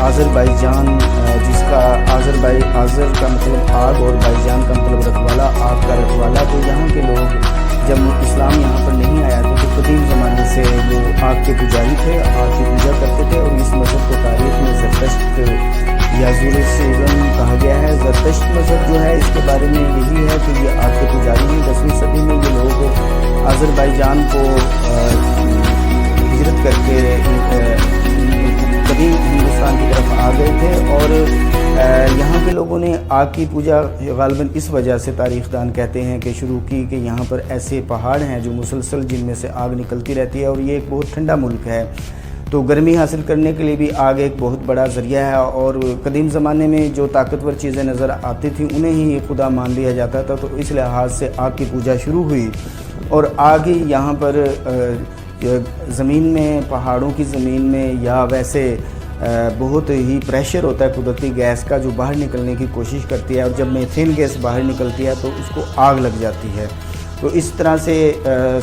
Azerbaijan, जिसका आज़र का मतलब आग और बाईजान का मतलब रखवाला, आग का रखवाला। तो यहाँ के लोग जब इस्लाम यहाँ पर नहीं आया तो कदीम ज़माने से वो आग के पुजारी थे, आग की पूजा करते थे। और इस मज़हब को तारीख़ में ज़रतश्त या ज़ुरसिज़म कहा गया है। ज़रतश्त मज़हब जो है इसके बारे में यही है कि ये आग के पुजारी हैं। 10वीं सदी में ये लोग आज़रबाईजान को हिजरत करके कदीम हिंदुस्तान की तरफ आ गए थे। और यहाँ के लोगों ने आग की पूजा ग़ालिबन इस वजह से तारीख़दान कहते हैं कि शुरू की कि यहाँ पर ऐसे पहाड़ हैं जो मुसलसल जिनमें से आग निकलती रहती है। और ये एक बहुत ठंडा मुल्क है, तो गर्मी हासिल करने के लिए भी आग एक बहुत बड़ा ज़रिया है। और कदीम ज़माने में जो ताकतवर चीज़ें नज़र आती थी उन्हें ही खुदा मान लिया जाता था। तो इस लिहाज से आग की पूजा शुरू हुई। और आग ही यहाँ पर ज़मीन में, पहाड़ों की ज़मीन में या वैसे बहुत ही प्रेशर होता है कुदरती गैस का जो बाहर निकलने की कोशिश करती है। और जब मीथेन गैस बाहर निकलती है तो उसको आग लग जाती है। तो इस तरह से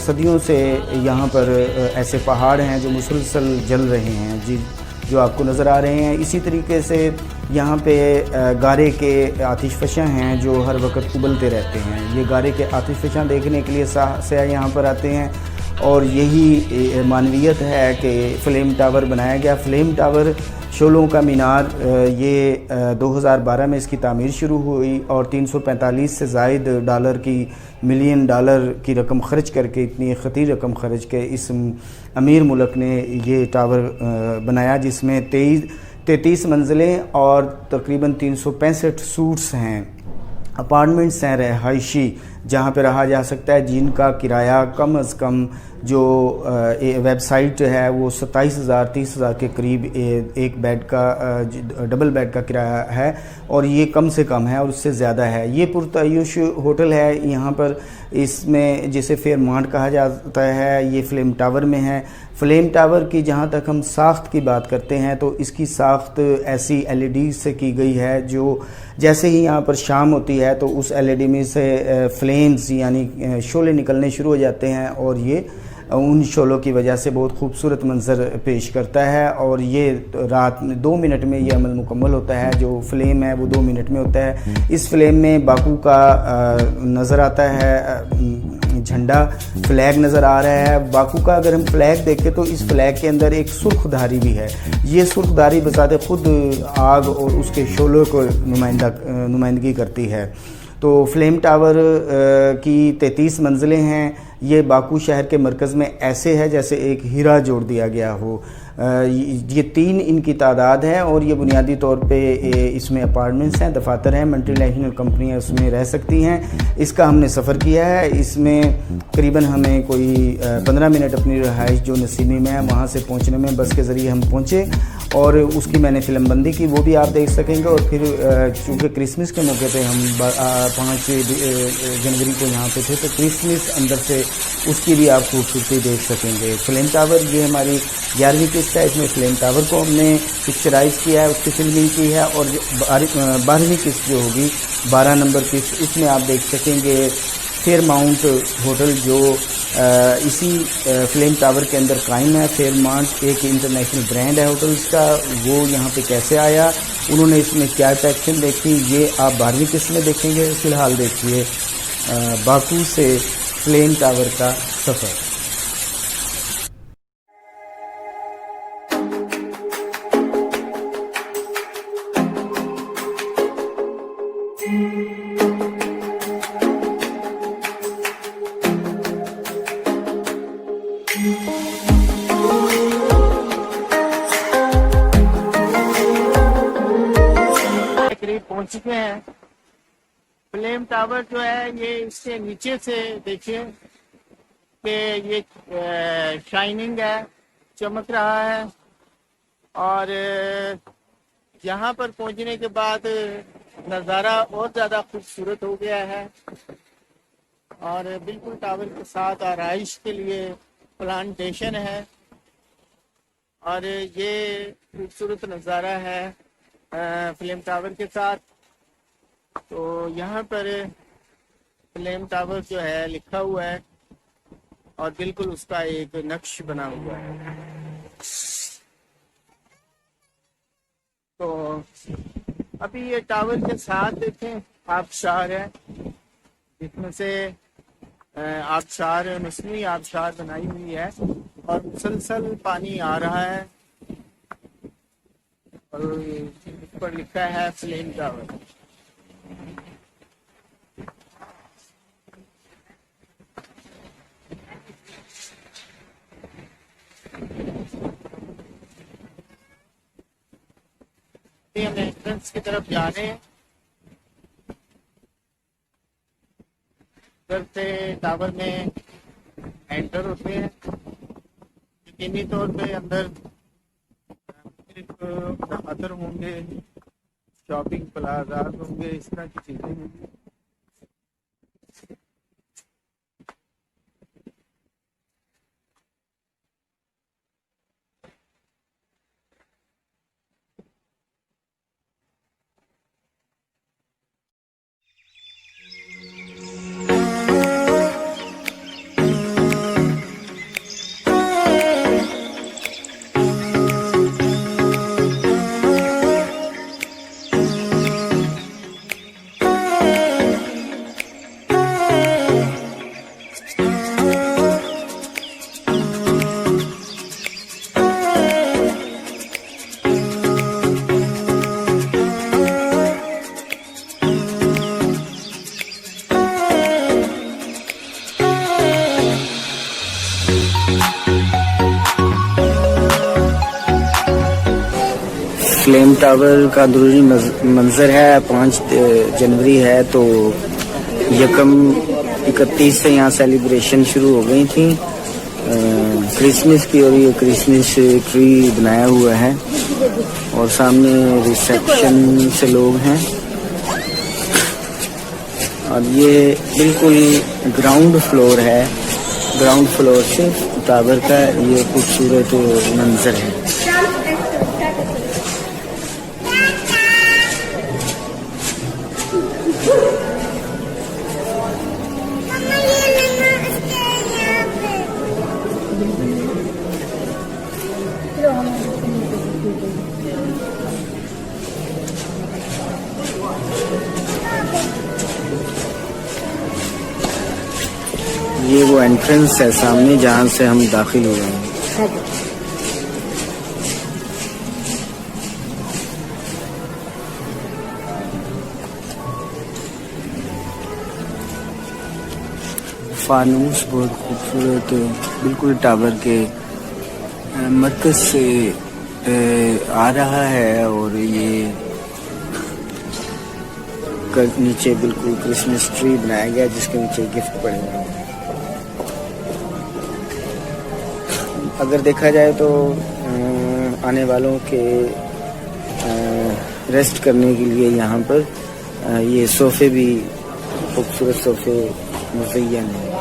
सदियों से यहाँ पर ऐसे पहाड़ हैं जो मुसलसल जल रहे हैं जी, जो आपको नज़र आ रहे हैं। इसी तरीके से यहाँ पे गारे के आतिशफ़शां हैं जो हर वक्त उबलते रहते हैं। ये गारे के आतिशफ़शां देखने के लिए सयाह यहाँ पर आते हैं। और यही मानवियत है कि फ़्लेम टावर बनाया गया। फ़्लेम टावर शोलों का मीनार, ये 2012 में इसकी तामीर शुरू हुई और 345 से ज़ायद मिलियन डॉलर की रकम ख़र्च करके, इतनी ख़तीर रकम ख़र्च के इस अमीर मुल्क ने ये टावर बनाया, जिसमें 33 मंजिलें और तकरीबन 365 सूट्स हैं, अपार्टमेंट्स हैं रहायशी, जहाँ पे रहा जा सकता है, जिनका किराया कम अज़ कम जो वेबसाइट है वो 27,000 30,000 के करीब एक बेड का, डबल बेड का किराया है। और ये कम से कम है और उससे ज़्यादा है। ये पुरतायुश होटल है यहाँ पर, इसमें जिसे फेयरमांट कहा जाता है, ये फ़्लेम टावर में है। फ़्लेम टावर की जहाँ तक हम साख्त की बात करते हैं तो इसकी साख्त ऐसी LED से की गई है जो जैसे ही यहाँ पर शाम होती है तो उस LED में से फ्लेम्स यानी शोले निकलने शुरू हो जाते हैं। और ये उन शोलों की वजह से बहुत खूबसूरत मंज़र पेश करता है। और ये रात में 2 मिनट में ये अमल मुकम्मल होता है। जो फ़्लेम है वो 2 मिनट में होता है। इस फ़्लेम में बाकू का नज़र आता है झंडा, फ्लैग नज़र आ रहा है। बाकू का अगर हम फ्लैग देखें तो इस फ्लैग के अंदर एक सुर्खधारी भी है। ये सुर्खधारी बजाते खुद आग और उसके शोलों को नुमाइंदगी करती है। तो फ़्लेम टावर की 33 मंजिलें हैं। ये बाकू शहर के मरकज़ में ऐसे है जैसे एक हीरा जोड़ दिया गया हो। ये 3 इनकी तादाद है और ये बुनियादी तौर पे इसमें अपार्टमेंट्स हैं, दफातर हैं, मल्टीनेशनल कंपनियां उसमें रह सकती हैं। इसका हमने सफ़र किया है। इसमें करीबन हमें कोई 15 मिनट अपनी रहाइश जो नसीमी में है वहाँ से पहुँचने में बस के ज़रिए हम पहुँचे और उसकी मैंने फ़िल्म बंदी की, वो भी आप देख सकेंगे। और फिर चूँकि क्रिसमस के मौके पे हम 5 जनवरी को यहाँ पे थे तो क्रिसमस अंदर से उसकी भी आप खूबसूरती देख सकेंगे। फ़्लेम टावर ये हमारी 11वीं किस्त है। इसमें फ़्लेम टावर को हमने पिक्चराइज़ किया है, उसकी फिल्मिंग की है। और 12वीं किस्त जो होगी, 12 नंबर किस्त, इसमें आप देख सकेंगे फेयरमाउंट होटल जो इसी फ़्लेम टावर के अंदर कायम है। फेयरमाउंट एक इंटरनेशनल ब्रांड है होटल्स का, वो यहाँ पे कैसे आया, उन्होंने इसमें क्या एक्शन देखी, ये आप 12वीं किस्त में देखेंगे। फ़िलहाल देखिए बाकू से फ़्लेम टावर का सफ़र। करीब पहुंच चुके हैं। फ़्लेम टावर जो है ये इसके नीचे से देखिए कि ये शाइनिंग है, चमक रहा है। और यहाँ पर पहुंचने के बाद नज़ारा और ज़्यादा खूबसूरत हो गया है। और बिल्कुल टावर के साथ आराइश के लिए प्लांटेशन है। और ये खूबसूरत नज़ारा है फ्लेम टावर के साथ। तो यहाँ पर फ्लेम टावर जो है लिखा हुआ है और बिल्कुल उसका एक नक्श बना हुआ है। तो अभी ये टावर के साथ देखें आबशार है, जिसमें से आबशार मसनूई आबशार बनाई हुई है और मुसलसल पानी आ रहा है और इस पर लिखा है फ्लेम टावर। हम एंट्रेंस की तरफ जा रहे हैं। उधर से टावर में एंटर होते हैं। यकीनी तौर पे अंदर अदर होंगे, शॉपिंग प्लाजा होंगे, इस तरह की चीजें होंगी। फ्लेम टावर का अंदरूनी मंजर है। 5 जनवरी है तो यकम 31 से यहाँ सेलिब्रेशन शुरू हो गई थी क्रिसमस की, और ये क्रिसमस ट्री बनाया हुआ है और सामने रिसेप्शन से लोग हैं। और ये बिल्कुल ग्राउंड फ्लोर है, ग्राउंड फ्लोर से टावर का ये खूबसूरत मंजर है। ये वो एंट्रेंस है सामने जहाँ से हम दाखिल हुए हैं। फानूस बहुत खूबसूरत बिल्कुल टावर के मरकज से आ रहा है और ये नीचे बिल्कुल क्रिसमस ट्री बनाया गया जिसके नीचे गिफ्ट पड़े हुए हैं। अगर देखा जाए तो आने वालों के रेस्ट करने के लिए यहाँ पर ये सोफ़े भी खूबसूरत सोफ़े मुज़य्यन हैं।